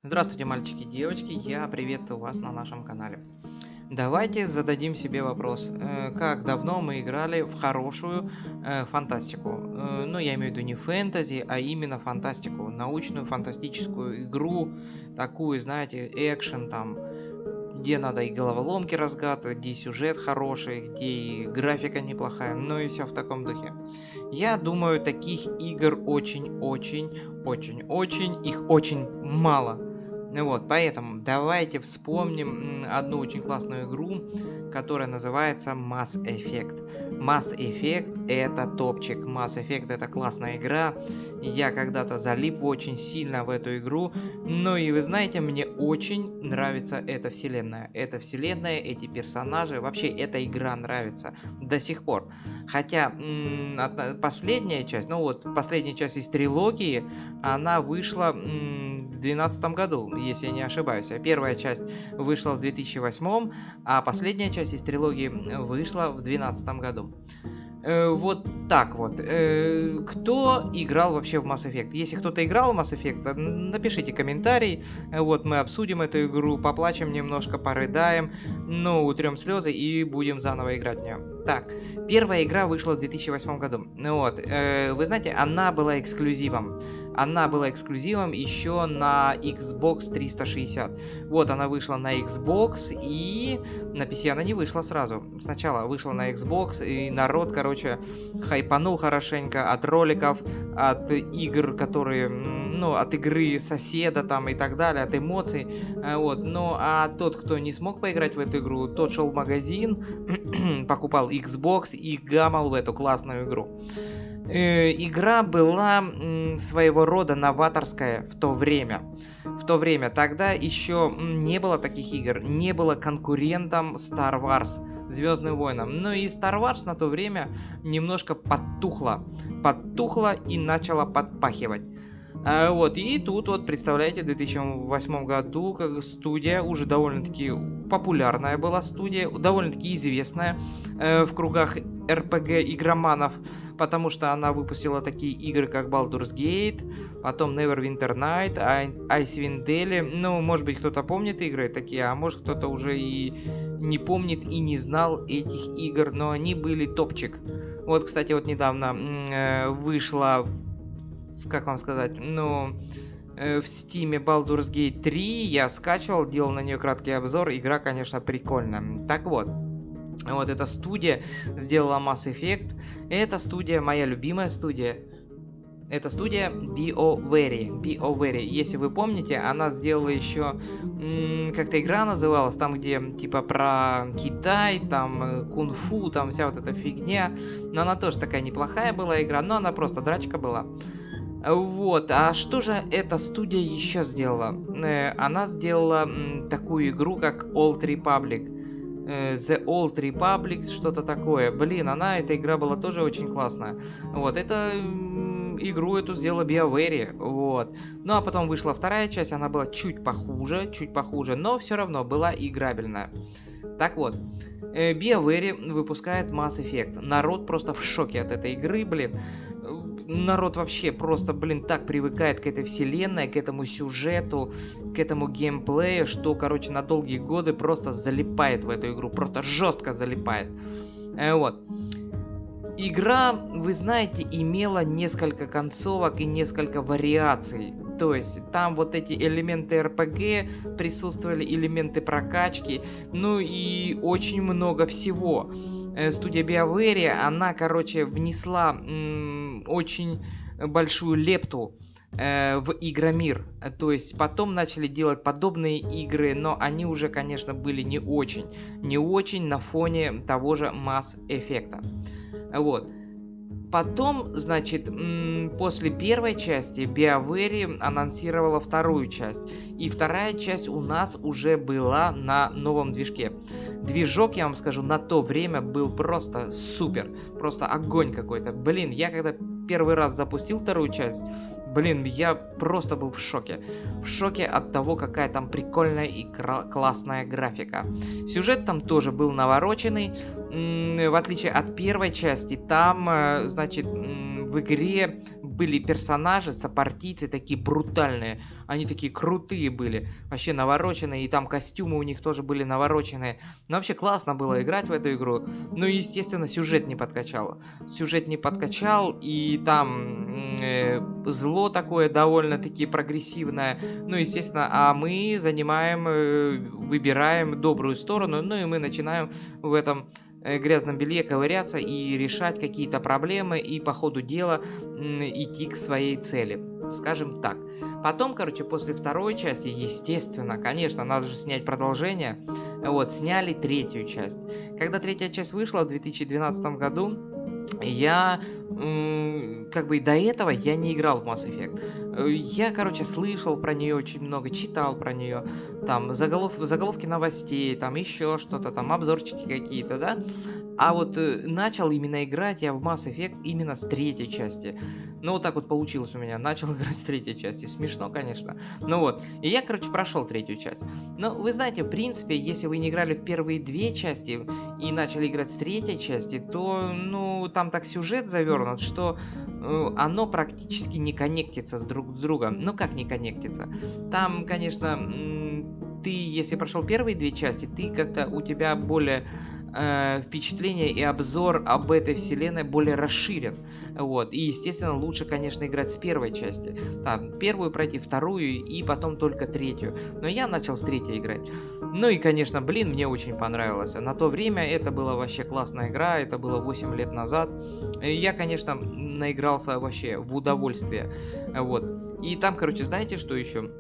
Здравствуйте, мальчики и девочки, я приветствую вас на нашем канале. Давайте зададим себе вопрос, как давно мы играли в хорошую фантастику? Ну, я имею в виду не фэнтези, а именно фантастику, научную фантастическую игру, такую, знаете, экшен там, где надо и головоломки разгадывать, где и сюжет хороший, где и графика неплохая, ну и все в таком духе. Я думаю, таких игр очень-очень-очень-очень, их очень мало. Ну вот, поэтому давайте вспомним одну очень классную игру, которая называется Mass Effect. Mass Effect это топчик, Mass Effect это классная игра. Я когда-то залип очень сильно в эту игру. Ну и вы знаете, мне очень нравится эта вселенная. Эта вселенная, эти персонажи, вообще эта игра нравится до сих пор. Хотя последняя часть, ну вот последняя часть из трилогии, она вышла в 2012 году, если я не ошибаюсь. А первая часть вышла в 2008, а последняя часть из трилогии вышла в 2012 году. Вот так вот. Кто играл вообще в Mass Effect? Если кто-то играл в Mass Effect, напишите комментарий. Вот мы обсудим эту игру, поплачем немножко, порыдаем, ну, утрем слезы и будем заново играть в нее. Так, первая игра вышла в 2008 году. Ну вот, вы знаете, она была эксклюзивом. Она была эксклюзивом еще на Xbox 360. Вот она вышла на Xbox, и на PC она не вышла сразу. Сначала вышла на Xbox, и народ, короче, хайпанул хорошенько от роликов, от игр, которые, ну, от игры соседа там и так далее, от эмоций. Вот. Ну, а тот, кто не смог поиграть в эту игру, тот шел в магазин, покупал Xbox и гамал в эту классную игру. Игра была своего рода новаторская в то время. В то время тогда еще не было таких игр, не было конкурентом Star Wars, Звездным войнам. Ну и Star Wars на то время немножко подтухла и начала подпахивать. Вот, и тут вот, представляете, в 2008 году как студия, уже довольно-таки популярная была студия, довольно-таки известная в кругах RPG-игроманов, потому что она выпустила такие игры, как Baldur's Gate, потом Neverwinter Night, Icewind Dale. Ну, может быть, кто-то помнит игры такие, а может, кто-то уже и не помнит и не знал этих игр, но они были топчик. Вот, кстати, вот недавно вышла, как вам сказать, ну, в Steam Baldur's Gate 3, я скачивал, делал на нее краткий обзор, игра, конечно, прикольная. Так вот, вот эта студия сделала Mass Effect, эта студия, моя любимая студия, это студия BioWare. Если вы помните, она сделала еще как-то игра называлась, там где типа про Китай, там кунг-фу, там вся вот эта фигня. Но она тоже такая неплохая была игра, но она просто драчка была. Вот, а что же эта студия еще сделала? Она сделала такую игру, как Old Republic. The Old Republic, что-то такое. Блин, эта игра была тоже очень классная. Вот, это игру эту сделала BioWare, вот. Ну, а потом вышла вторая часть, она была чуть похуже, но все равно была играбельная. Так вот, BioWare выпускает Mass Effect. Народ просто в шоке от этой игры, блин. Народ вообще просто, блин, так привыкает к этой вселенной, к этому сюжету, к этому геймплею, что, короче, на долгие годы просто залипает в эту игру, просто жестко залипает. Вот. Игра, вы знаете, имела несколько концовок и несколько вариаций. То есть там вот эти элементы РПГ присутствовали, элементы прокачки, ну и очень много всего. Студия BioWare, она, короче, внесла очень большую лепту в игромир. То есть потом начали делать подобные игры, но они уже, конечно, были не очень на фоне того же Mass Effect. Вот. Потом, значит, после первой части BioWare анонсировала вторую часть. И вторая часть у нас уже была на новом движке. Движок, я вам скажу, на то время был просто супер. Просто огонь какой-то. Блин, я когда первый раз запустил вторую часть, блин, я просто был в шоке. В шоке от того, какая там прикольная и классная графика. Сюжет там тоже был навороченный. В отличие от первой части, там, значит, в игре были персонажи, сопартийцы такие брутальные. Они такие крутые были, вообще навороченные, и там костюмы у них тоже были навороченные. Но вообще классно было играть в эту игру. Ну и, естественно, сюжет не подкачал. Сюжет не подкачал, и там зло такое довольно-таки прогрессивное. Ну, естественно, а мы занимаем, выбираем добрую сторону, ну и мы начинаем в этом грязном белье ковыряться и решать какие-то проблемы, и по ходу дела идти к своей цели, скажем так. Потом, короче, после второй части, естественно, конечно, надо же снять продолжение, вот, сняли третью часть. Когда третья часть вышла в 2012 году, я, как бы и до этого я не играл в Mass Effect. Я, короче, слышал про нее очень много, читал про нее, там, заголовки новостей, там, еще что-то, там, обзорчики какие-то, да? А вот начал именно играть я в Mass Effect именно с третьей части. Ну, вот так вот получилось у меня. Начал играть с третьей части. Смешно, конечно. Ну вот. И я, короче, прошел третью часть. Но вы знаете, в принципе, если вы не играли в первые две части и начали играть с третьей части, то, ну, там так сюжет завернут, что оно практически не коннектится друг с другом. Ну, как не коннектится? Там, конечно, ты, если прошел первые две части, ты как-то, у тебя более впечатление и обзор об этой вселенной более расширен. Вот. И, естественно, лучше, конечно, играть с первой части. Там, первую пройти, вторую и потом только третью. Но я начал с третьей играть. Ну и, конечно, блин, мне очень понравилось. На то время это была вообще классная игра, это было 8 лет назад. И я, конечно, наигрался вообще в удовольствие. Вот. И там, короче, знаете, что еще?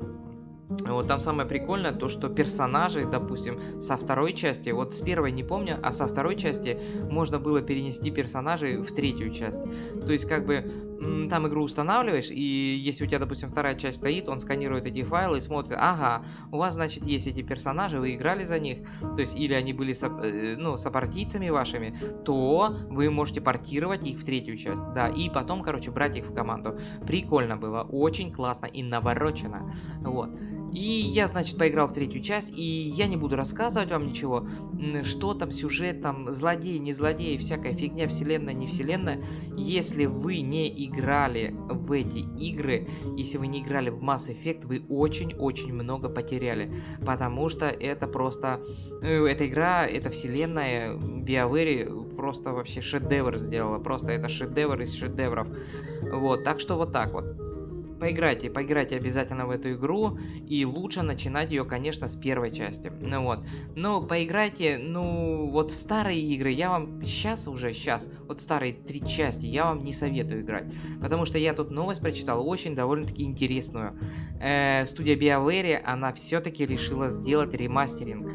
Вот там самое прикольное то, что персонажи, допустим, со второй части, вот с первой не помню, а со второй части можно было перенести персонажей в третью часть. То есть, как бы, там игру устанавливаешь, и если у тебя, допустим, вторая часть стоит, он сканирует эти файлы и смотрит, ага, у вас, значит, есть эти персонажи, вы играли за них, то есть, или они были сопартийцами вашими, то вы можете портировать их в третью часть, да, и потом, короче, брать их в команду. Прикольно было, очень классно и наворочено, вот. И я, значит, поиграл в третью часть, и я не буду рассказывать вам ничего, что там, сюжет, там, злодеи, не злодеи, всякая фигня, вселенная, не вселенная. Если вы не играли в эти игры, если вы не играли в Mass Effect, вы очень-очень много потеряли, потому что это просто, эта игра, эта вселенная, BioWare просто вообще шедевр сделала, просто это шедевр из шедевров. Вот, так что вот так вот. Поиграйте обязательно в эту игру, и лучше начинать ее, конечно, с первой части. Ну вот. Но поиграйте, ну, вот в старые игры я вам сейчас, вот старые 3 части я вам не советую играть. Потому что я тут новость прочитал, очень довольно-таки интересную. Студия BioWare, она все-таки решила сделать ремастеринг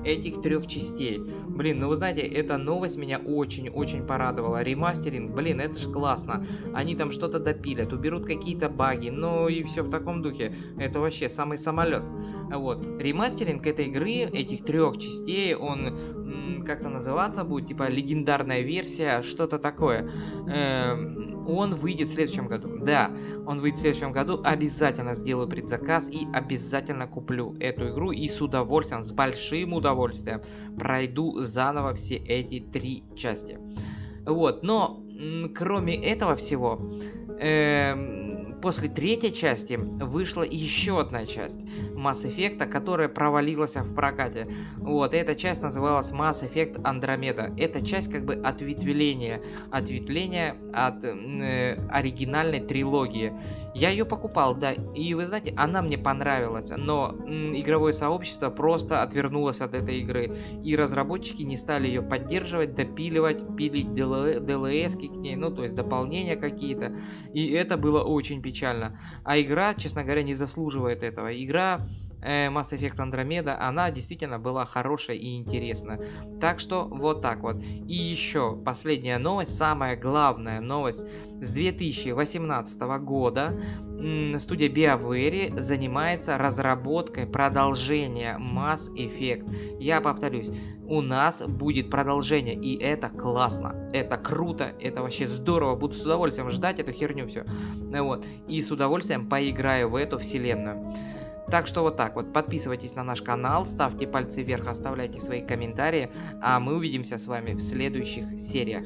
этих 3 частей. Блин, ну вы знаете, эта новость меня очень-очень порадовала. Ремастеринг, блин, это ж классно. Они там что-то допилят, уберут какие-то баги, ну и все в таком духе. Это вообще самый самолет. Вот. Ремастеринг этой игры, этих 3 частей, он как-то называться будет, типа легендарная версия, что-то такое. Он выйдет в следующем году. Да, он выйдет в следующем году. Обязательно сделаю предзаказ и обязательно куплю эту игру. И с удовольствием, с большим удовольствием пройду заново все эти 3 части. Вот, но кроме этого всего, после 3-й части вышла еще одна часть Mass Effect, которая провалилась в прокате. Вот, эта часть называлась Mass Effect Andromeda. Это часть как бы ответвление от оригинальной трилогии. Я ее покупал, да, и вы знаете, она мне понравилась, но игровое сообщество просто отвернулось от этой игры, и разработчики не стали ее поддерживать, допиливать, пилить DLS-ки к ней, ну, то есть дополнения какие-то, и это было очень печально. А игра, честно говоря, не заслуживает этого. Игра Mass Effect Andromeda, она действительно была хорошая и интересная. Так что вот так вот. И еще последняя новость, самая главная новость. С 2018 года студия BioWare занимается разработкой продолжения Mass Effect. Я повторюсь, у нас будет продолжение, и это классно, это круто, это вообще здорово. Буду с удовольствием ждать эту херню все. Вот. И с удовольствием поиграю в эту вселенную. Так что вот так вот, подписывайтесь на наш канал, ставьте пальцы вверх, оставляйте свои комментарии, а мы увидимся с вами в следующих сериях.